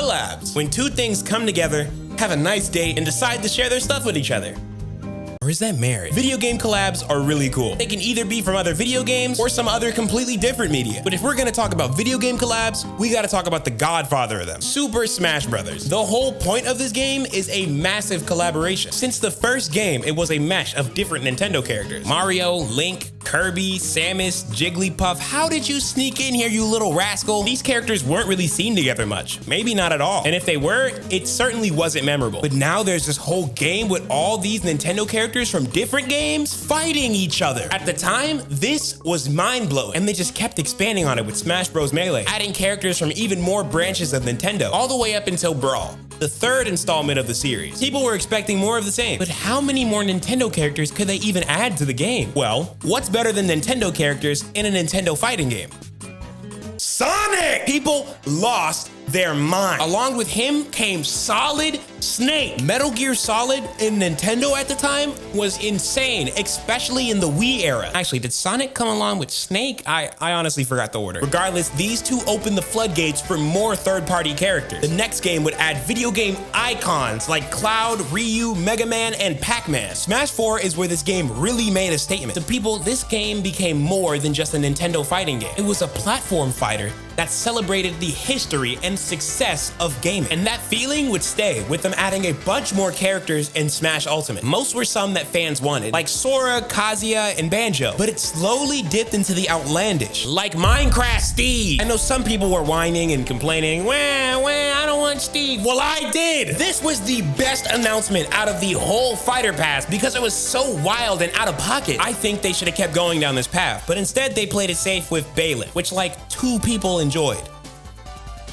collabs, when two things come together, have a nice date, and decide to share their stuff with each other. Or is that marriage? Video game collabs are really cool. They can either be from other video games or some other completely different media. But if we're gonna talk about video game collabs, we gotta talk about the godfather of them, Super Smash Bros. The whole point of this game is a massive collaboration. Since the first game, it was a mesh of different Nintendo characters. Mario, Link, Kirby, Samus, Jigglypuff. How did you sneak in here, you little rascal? These characters weren't really seen together much. Maybe not at all. And if they were, it certainly wasn't memorable. But now there's this whole game with all these Nintendo characters from different games fighting each other. At the time, this was mind-blowing, and they just kept expanding on it with Smash Bros. Melee, adding characters from even more branches of Nintendo, all the way up until Brawl, the third installment of the series. People were expecting more of the same, but how many more Nintendo characters could they even add to the game? Well, what's better than Nintendo characters in a Nintendo fighting game? Sonic! People lost their mind. Along with him came Solid Snake. Metal Gear Solid in Nintendo at the time was insane, especially in the Wii era. Actually, did Sonic come along with Snake? I honestly forgot the order. Regardless, these two opened the floodgates for more third-party characters. The next game would add video game icons like Cloud, Ryu, Mega Man, and Pac-Man. Smash 4 is where this game really made a statement. To people, this game became more than just a Nintendo fighting game. It was a platform fighter that celebrated the history and success of gaming. And that feeling would stay, with them adding a bunch more characters in Smash Ultimate. Most were some that fans wanted, like Sora, Kazuya, and Banjo. But it slowly dipped into the outlandish, like Minecraft Steve. I know some people were whining and complaining, wah, I don't want Steve. Well, I did. This was the best announcement out of the whole Fighter Pass because it was so wild and out of pocket. I think they should have kept going down this path, but instead they played it safe with Balin, which like 2 people enjoyed.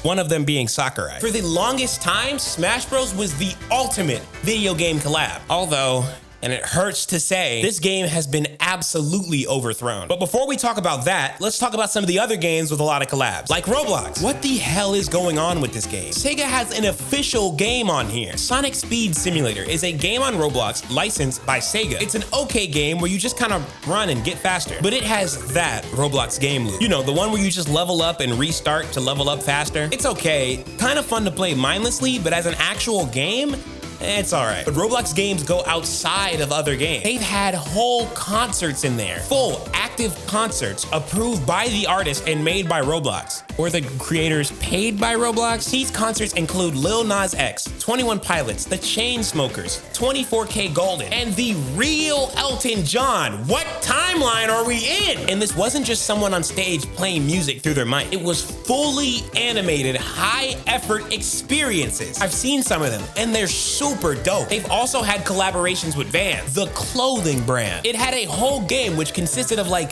One of them being Sakurai. For the longest time, Smash Bros. Was the ultimate video game collab. Although, and it hurts to say, this game has been absolutely overthrown. But before we talk about that, let's talk about some of the other games with a lot of collabs, like Roblox. What the hell is going on with this game? Sega has an official game on here. Sonic Speed Simulator is a game on Roblox licensed by Sega. It's an okay game where you just kind of run and get faster, but it has that Roblox game loop. You know, the one where you just level up and restart to level up faster. It's okay, kind of fun to play mindlessly, but as an actual game, it's all right. But Roblox games go outside of other games. They've had whole concerts in there, full active concerts approved by the artist and made by Roblox, or the creators paid by Roblox. These concerts include Lil Nas X, 21 Pilots, The Chainsmokers, 24K Golden, and the real Elton John. What timeline are we in? And this wasn't just someone on stage playing music through their mic. It was fully animated, high effort experiences. I've seen some of them, and they're super dope. They've also had collaborations with Vans, the clothing brand. It had a whole game which consisted of like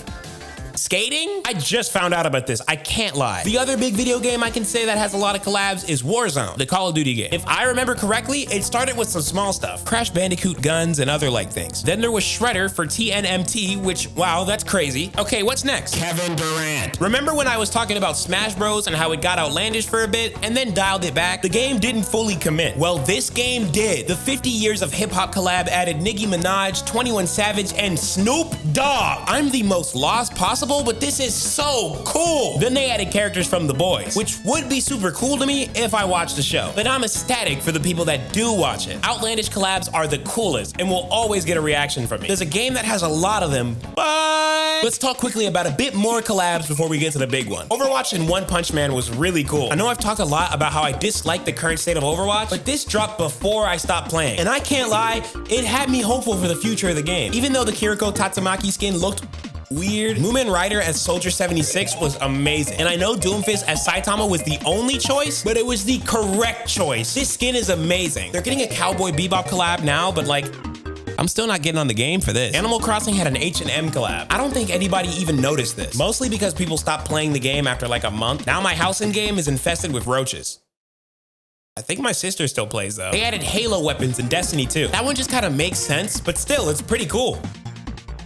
skating? I just found out about this, I can't lie. The other big video game I can say that has a lot of collabs is Warzone, the Call of Duty game. If I remember correctly, it started with some small stuff, Crash Bandicoot guns and other like things. Then there was Shredder for TNMT, which, wow, that's crazy. Okay, what's next? Kevin Durant. Remember when I was talking about Smash Bros and how it got outlandish for a bit and then dialed it back? The game didn't fully commit. Well, this game did. The 50 Years of Hip Hop collab added Nicki Minaj, 21 Savage, and Snoop Dogg. I'm the most lost possible, but this is so cool. Then they added characters from The Boys, which would be super cool to me if I watched the show, but I'm ecstatic for the people that do watch it. Outlandish collabs are the coolest and will always get a reaction from me. There's a game that has a lot of them, but let's talk quickly about a bit more collabs before we get to the big one. Overwatch and One Punch Man was really cool. I know I've talked a lot about how I dislike the current state of Overwatch, but this dropped before I stopped playing, and I can't lie, it had me hopeful for the future of the game. Even though the Kiriko Tatsumaki skin looked weird, Moomin Rider as Soldier 76 was amazing. And I know Doomfist as Saitama was the only choice, but it was the correct choice. This skin is amazing. They're getting a Cowboy Bebop collab now, but like, I'm still not getting on the game for this. Animal Crossing had an H&M collab. I don't think anybody even noticed this, mostly because people stopped playing the game after like a month. Now my house in game is infested with roaches. I think my sister still plays though. They added Halo weapons in Destiny 2. That one just kind of makes sense, but still, it's pretty cool.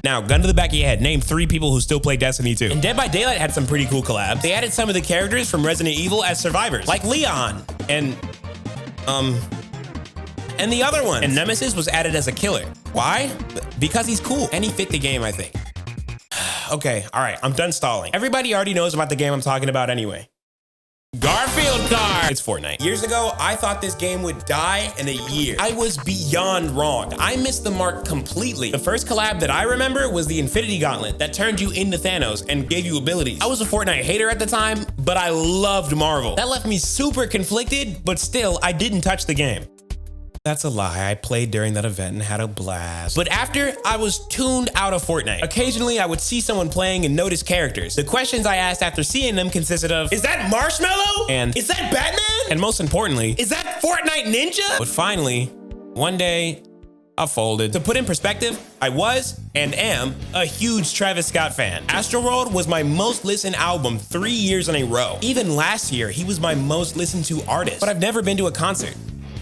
Now, gun to the back of your head, name 3 people who still play Destiny 2. And Dead by Daylight had some pretty cool collabs. They added some of the characters from Resident Evil as survivors, like Leon, and the other one. And Nemesis was added as a killer. Why? Because he's cool, and he fit the game, I think. Okay, all right, I'm done stalling. Everybody already knows about the game I'm talking about anyway. Garfield car. It's Fortnite. Years ago, I thought this game would die in a year. I was beyond wrong. I missed the mark completely. The first collab that I remember was the Infinity Gauntlet that turned you into Thanos and gave you abilities. I was a Fortnite hater at the time, but I loved Marvel. That left me super conflicted, but still, I didn't touch the game. That's a lie. I played during that event and had a blast. But after, I was tuned out of Fortnite. Occasionally, I would see someone playing and notice characters. The questions I asked after seeing them consisted of, is that Marshmallow? And is that Batman? And most importantly, is that Fortnite Ninja? But finally, one day, I folded. To put in perspective, I was and am a huge Travis Scott fan. Astroworld was my most listened album 3 years in a row. Even last year, he was my most listened to artist. But I've never been to a concert.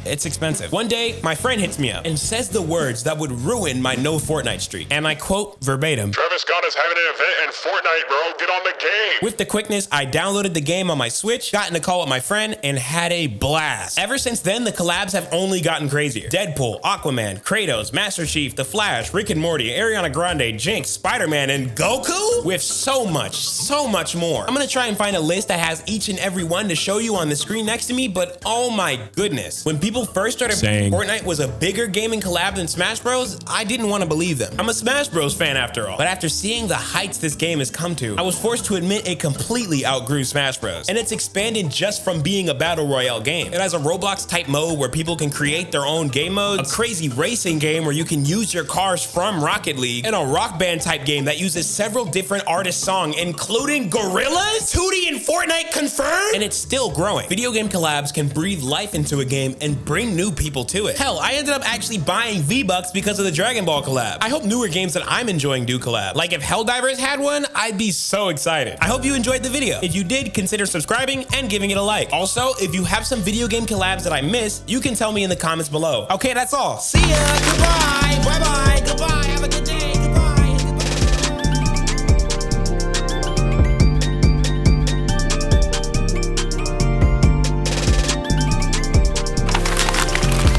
It's expensive. One day, my friend hits me up and says the words that would ruin my no Fortnite streak. And I quote verbatim, Travis Scott is having an event in Fortnite, bro. Get on the game. With the quickness, I downloaded the game on my Switch, got in a call with my friend, and had a blast. Ever since then, the collabs have only gotten crazier. Deadpool, Aquaman, Kratos, Master Chief, The Flash, Rick and Morty, Ariana Grande, Jinx, Spider-Man, and Goku? With so much more. I'm gonna try and find a list that has each and every one to show you on the screen next to me, but oh my goodness. When people first started saying Fortnite was a bigger gaming collab than Smash Bros, I didn't want to believe them. I'm a Smash Bros fan after all. But after seeing the heights this game has come to, I was forced to admit it completely outgrew Smash Bros. And it's expanded just from being a battle royale game. It has a Roblox type mode where people can create their own game modes, a crazy racing game where you can use your cars from Rocket League, and a rock band type game that uses several different artists' songs, including Gorillaz, 2D and Fortnite confirmed, and it's still growing. Video game collabs can breathe life into a game and bring new people to it. Hell, I ended up actually buying V-Bucks because of the dragonball collab. I hope newer games that I'm enjoying do collab. Like if Helldivers had one, I'd be so excited. I hope you enjoyed the video. If you did, consider subscribing and giving it a like. Also, if you have some video game collabs that I missed, you can tell me in the comments below. Okay, that's all. See ya, goodbye, bye-bye.